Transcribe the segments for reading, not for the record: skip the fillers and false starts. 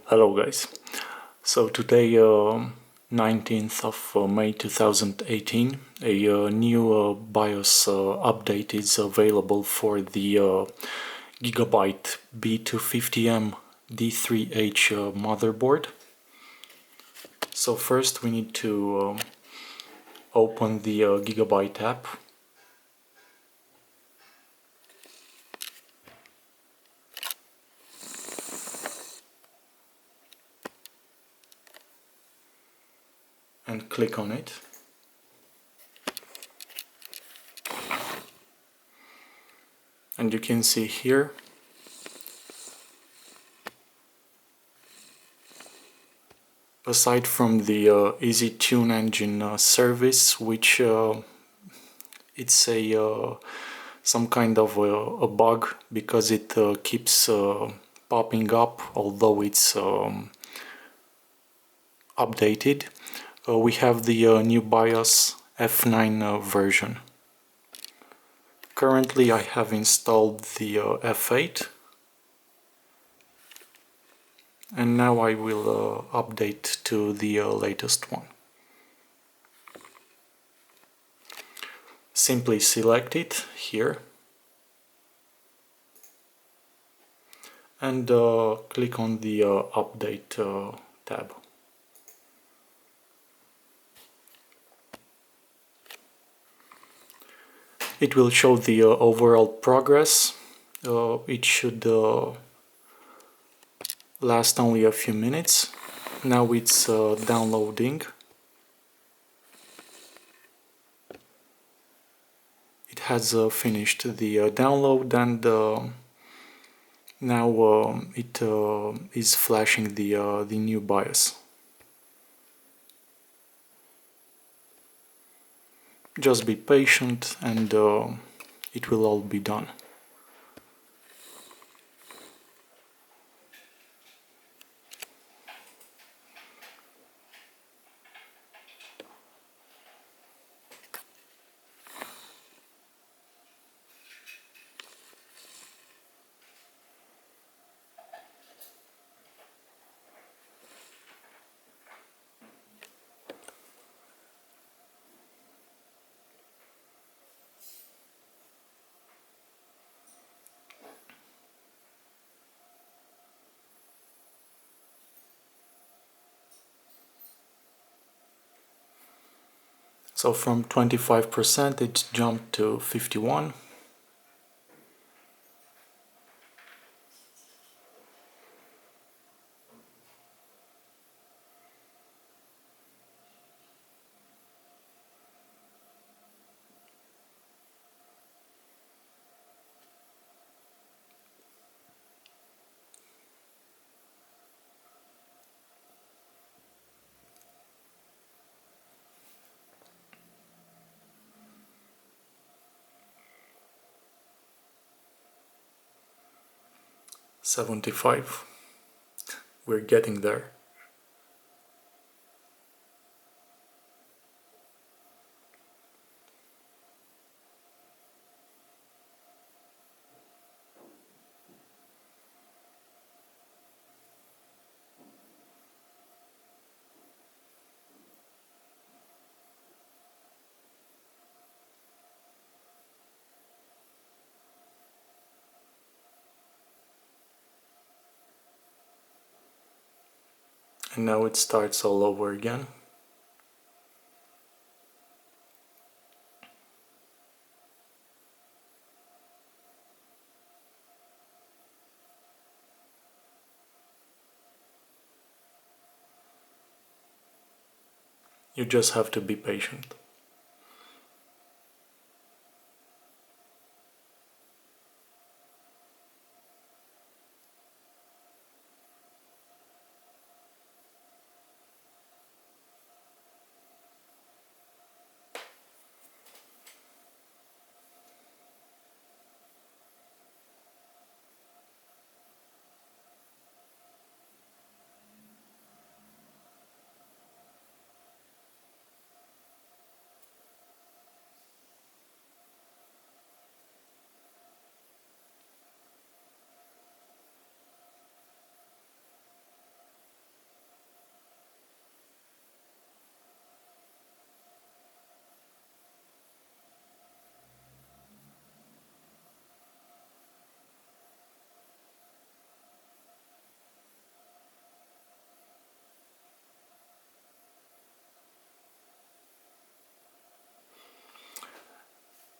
Hello guys. So today 19th of May 2018 a new BIOS update is available for the Gigabyte B250M-D3H motherboard. So first we need to open the Gigabyte app. And click on it. And you can see here aside from the Easy Tune Engine service, which it's a some kind of a bug because it keeps popping up although it's updated. We have the new BIOS F9 version. Currently I have installed the F8, and now I will update to the latest one. Simply select it here and click on the update tab. It will show the overall progress. It should last only a few minutes. Now it's downloading. It has finished the download, and now it is flashing the new BIOS. Just be patient and it will all be done. So from 25% it jumped to 51%. $75. We're getting there. And now it starts all over again. You just have to be patient.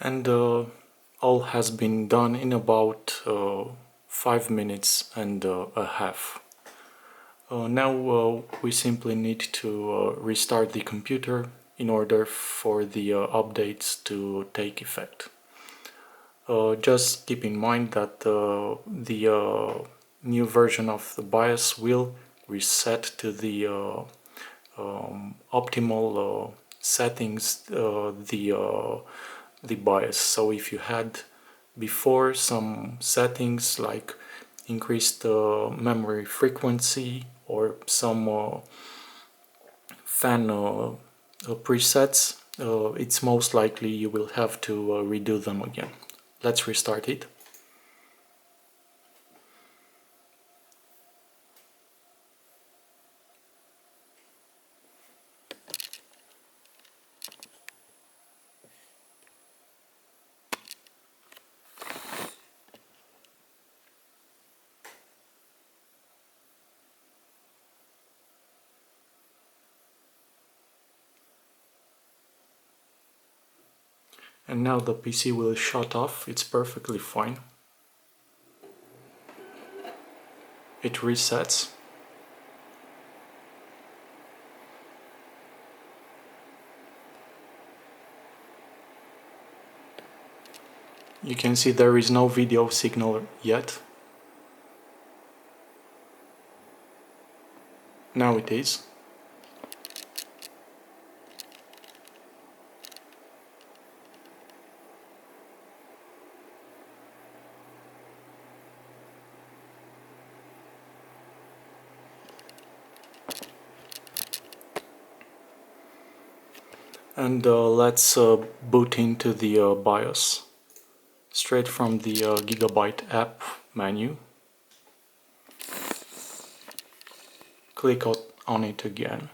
And all has been done in about 5 minutes and a half. Now we simply need to restart the computer in order for the updates to take effect. Just keep in mind that the new version of the BIOS will reset to the optimal settings the BIOS. So if you had before some settings like increased memory frequency or some fan presets, it's most likely you will have to redo them again. Let's restart it. And now the PC will shut off. It's perfectly fine. It resets. You can see there is no video signal yet. Now it is. And let's boot into the BIOS straight from the Gigabyte app menu. Click on it again.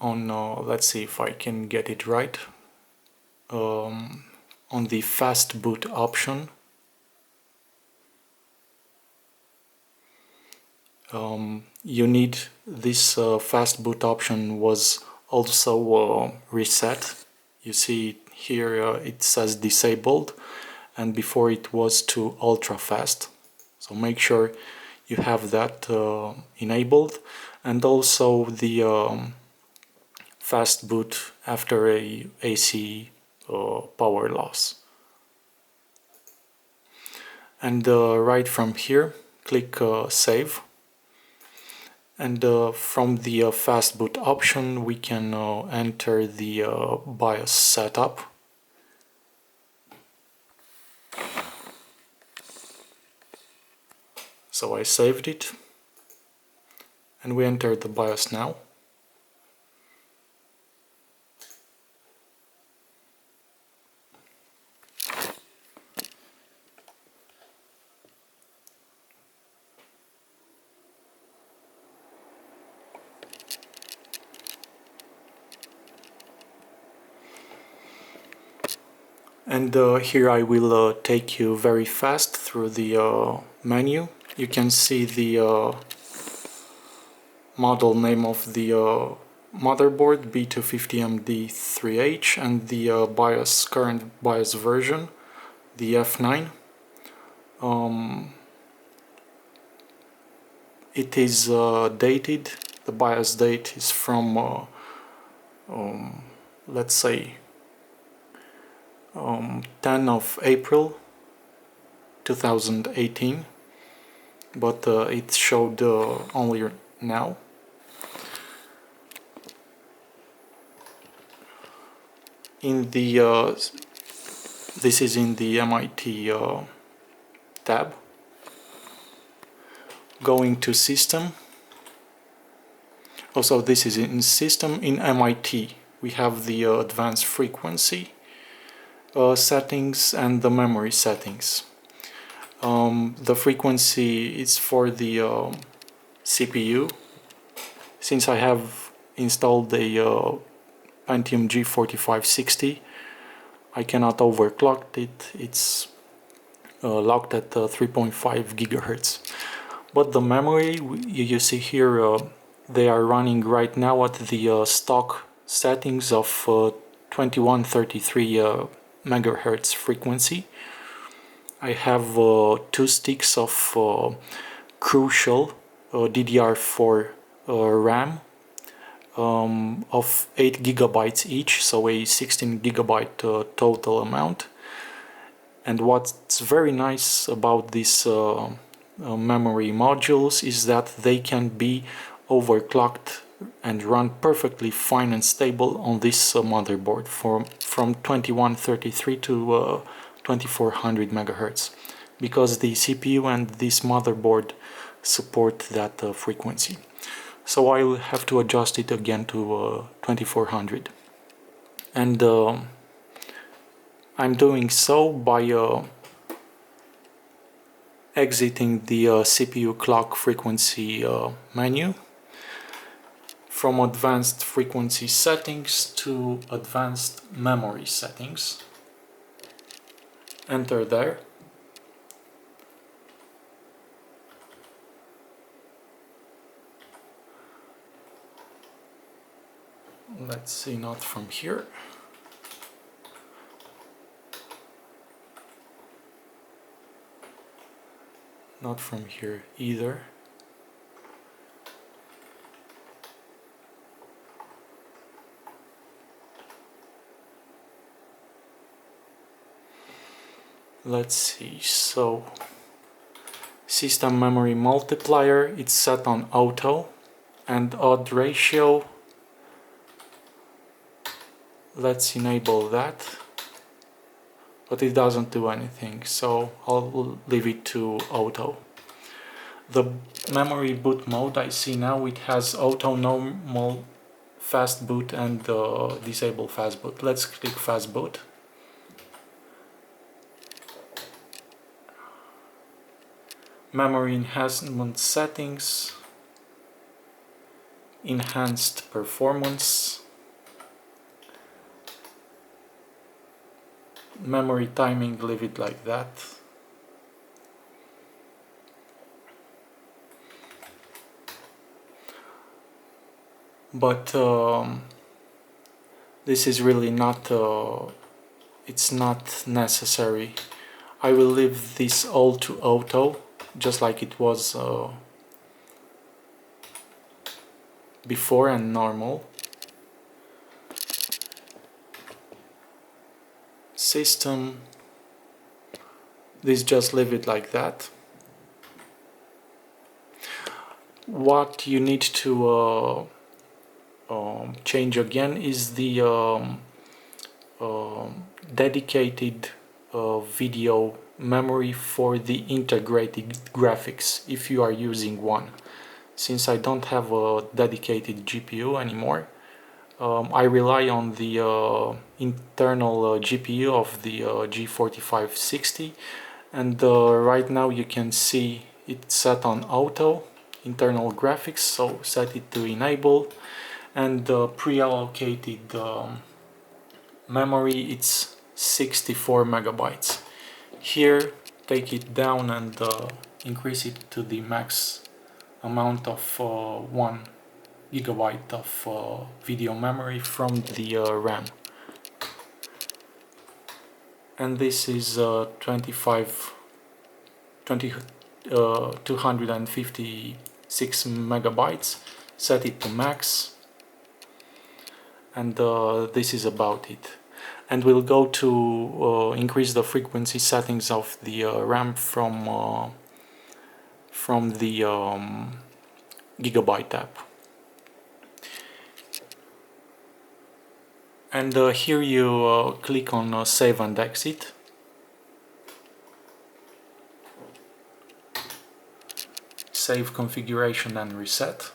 Let's see if I can get it right. On the fast boot option, you need this fast boot option was also reset. You see here it says disabled, and before it was to ultra fast. So make sure you have that enabled, and also the fast boot after a AC power loss. And right from here, click save. And from the fast boot option, we can enter the BIOS setup. So I saved it, and we enter the BIOS now. And here I will take you very fast through the menu. You can see the model name of the motherboard B250M-D3H and the BIOS, current BIOS version, the F9. It is dated. The BIOS date is from let's say 10 of April 2018, but it showed only now. In the this is in the MIT tab. Going to system. Also, this is in system. In MIT we have the advanced frequency settings and the memory settings. The frequency is for the CPU. Since I have installed a Pentium G4560, I cannot overclock it. It's locked at 3.5 gigahertz. But the memory you see here, they are running right now at the stock settings of 2133 megahertz frequency. I have 2 sticks of crucial DDR4 RAM of 8 gigabytes each, so a 16 gigabyte total amount. And what's very nice about these memory modules is that they can be overclocked and run perfectly fine and stable on this motherboard from 2133 to 2400 megahertz, because the CPU and this motherboard support that frequency. So I will have to adjust it again to 2400, and I'm doing so by exiting the CPU clock frequency menu from advanced frequency settings to advanced memory settings. Enter there. Let's see, not from here. Not from here either. Let's see, so system memory multiplier, it's set on auto, and odd ratio, let's enable that, but it doesn't do anything, so I'll leave it to auto. The memory boot mode I see now, it has auto, normal, fast boot, and disable fast boot. Let's click fast boot. Memory enhancement settings, enhanced performance, memory timing, leave it like that. But this is really not, it's not necessary. I will leave this all to auto, just like it was before, and normal. System, this just leave it like that. What you need to change again is the dedicated video memory for the integrated graphics, if you are using one. Since I don't have a dedicated GPU anymore, I rely on the internal GPU of the G4560, and right now you can see it's set on auto, internal graphics, so set it to enable, and pre-allocated memory, it's 64 megabytes. Here, take it down and increase it to the max amount of 1 gigabyte of video memory from the RAM. And this is 256 megabytes. Set it to max, and this is about it. And we'll go to increase the frequency settings of the RAM from the Gigabyte app. And here you click on save and exit. Save configuration and reset.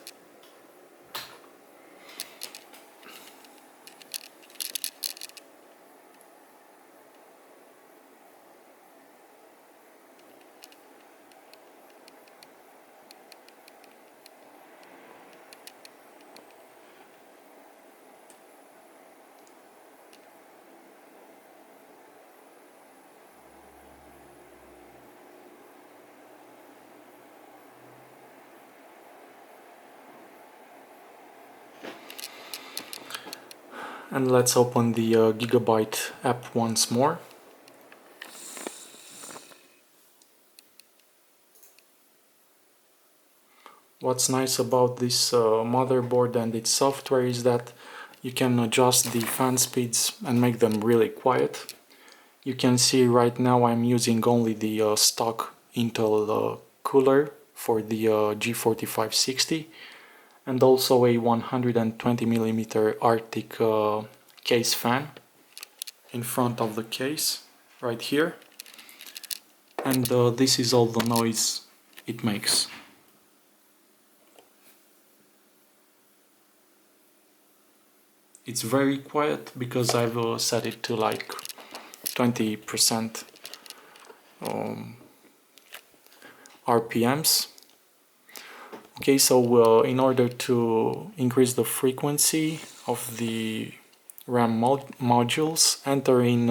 And let's open the Gigabyte app once more. What's nice about this motherboard and its software is that you can adjust the fan speeds and make them really quiet. You can see right now I'm using only the stock Intel cooler for the G4560 and also a 120mm Arctic case fan in front of the case right here, and this is all the noise it makes. It's very quiet because I've set it to like 20% RPMs. Okay, so in order to increase the frequency of the RAM modules, enter in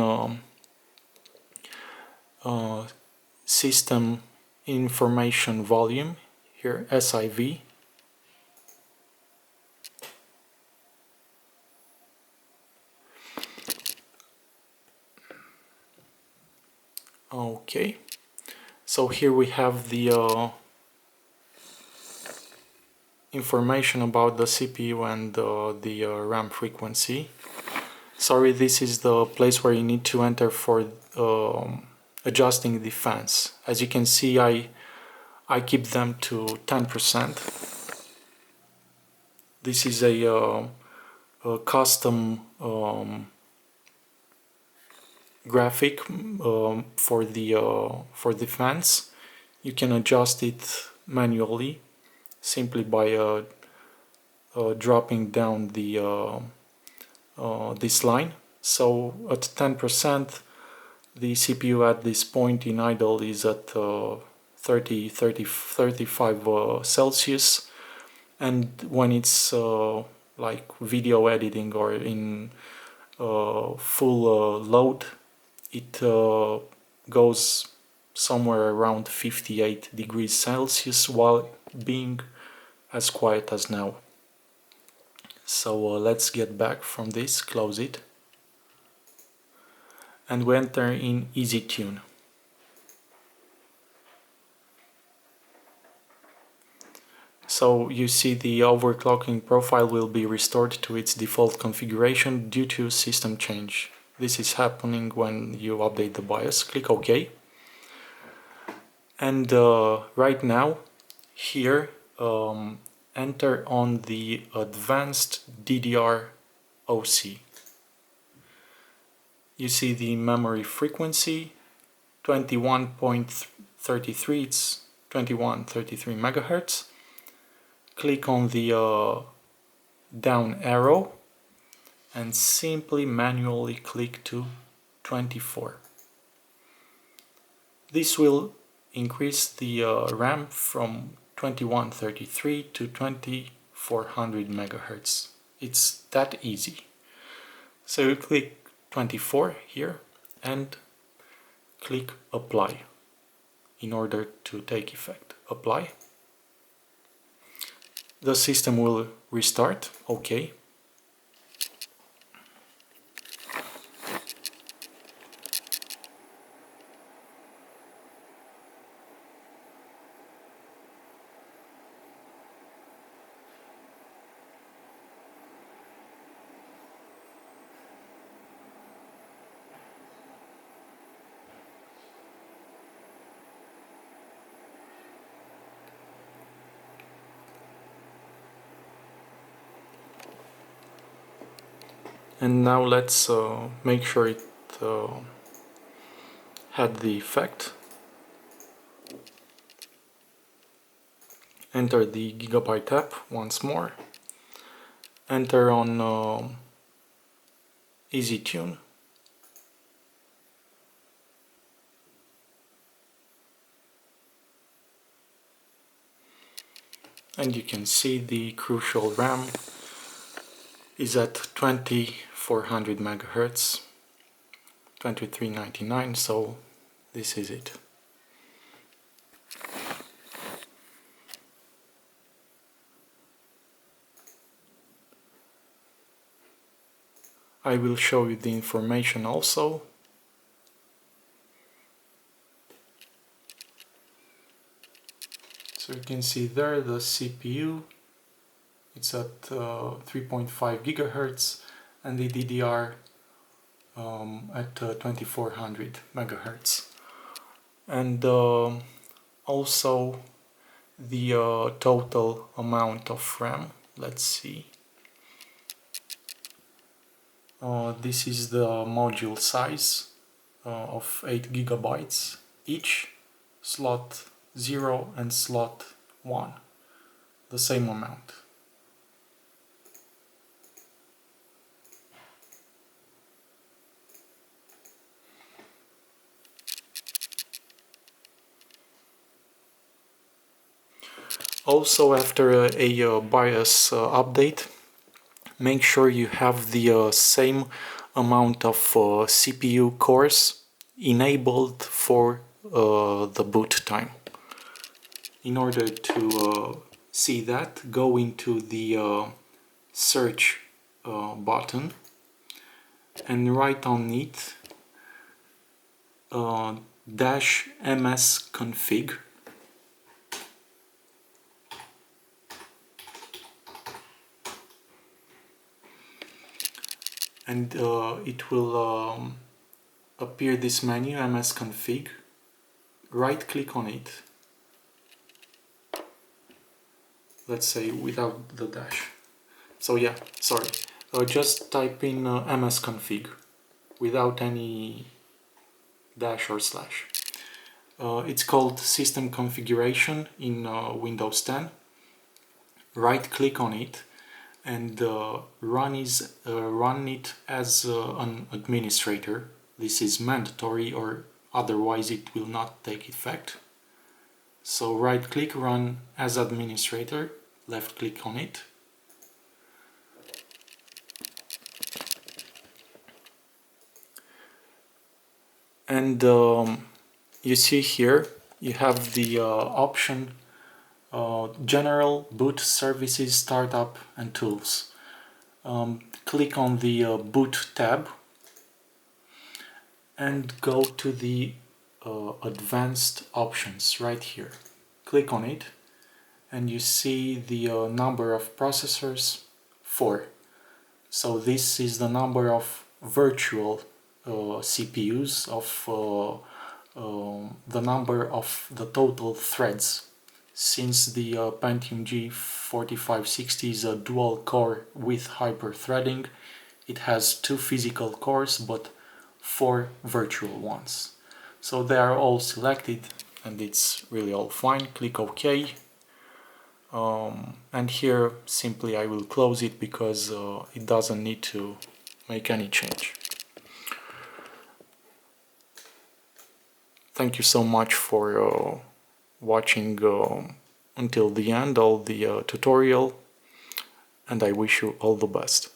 System Information Volume, here SIV. Okay, so here we have the information about the CPU and the RAM frequency. Sorry, this is the place where you need to enter for adjusting the fans. As you can see, I keep them to 10%. This is a custom graphic for the fans. You can adjust it manually simply by dropping down the this line. So at 10%, the CPU at this point in idle is at 35 Celsius, and when it's like video editing or in full load, it goes somewhere around 58 degrees Celsius while being as quiet as now. So let's get back from this, close it, and we enter in Easy Tune. So you see the overclocking profile will be restored to its default configuration due to system change. This is happening when you update the BIOS. Click OK. And right now, here, enter on the advanced DDR OC. You see the memory frequency, 21.33, it's 2133 megahertz. Click on the down arrow and simply manually click to 24. This will increase the RAM from 2133 to 2400 megahertz. It's that easy. So you click 24 here and click apply in order to take effect. Apply. The system will restart. OK. And now let's make sure it had the effect. Enter the Gigabyte app once more. Enter on Easy Tune. And you can see the crucial RAM is at 2400 megahertz, 2399, so this is it. I will show you the information also. So you can see there the CPU, it's at 3.5 gigahertz, and the DDR at 2400 megahertz. And also the total amount of RAM. Let's see. This is the module size of 8 gigabytes each, slot 0 and slot 1, the same amount. Also, after a BIOS update, make sure you have the same amount of CPU cores enabled for the boot time. In order to see that, go into the search button and write on it -msconfig . And it will appear this menu, msconfig. Right click on it, let's say without the dash. So yeah, sorry, just type in msconfig without any dash or slash. It's called system configuration in Windows 10. Right click on it and run it as an administrator. This is mandatory, or otherwise it will not take effect. So right click, run as administrator, left click on it. And you see here you have the option General, Boot Services, Startup and Tools. Click on the Boot tab and go to the Advanced Options right here. Click on it and you see the number of processors, 4. So this is the number of virtual CPUs, of the number of the total threads. Since the Pentium G4560 is a dual core with hyper-threading, it has 2 physical cores but 4 virtual ones. So they are all selected and it's really all fine. Click OK. And here simply I will close it because it doesn't need to make any change. Thank you so much for watching until the end all the tutorial, and I wish you all the best.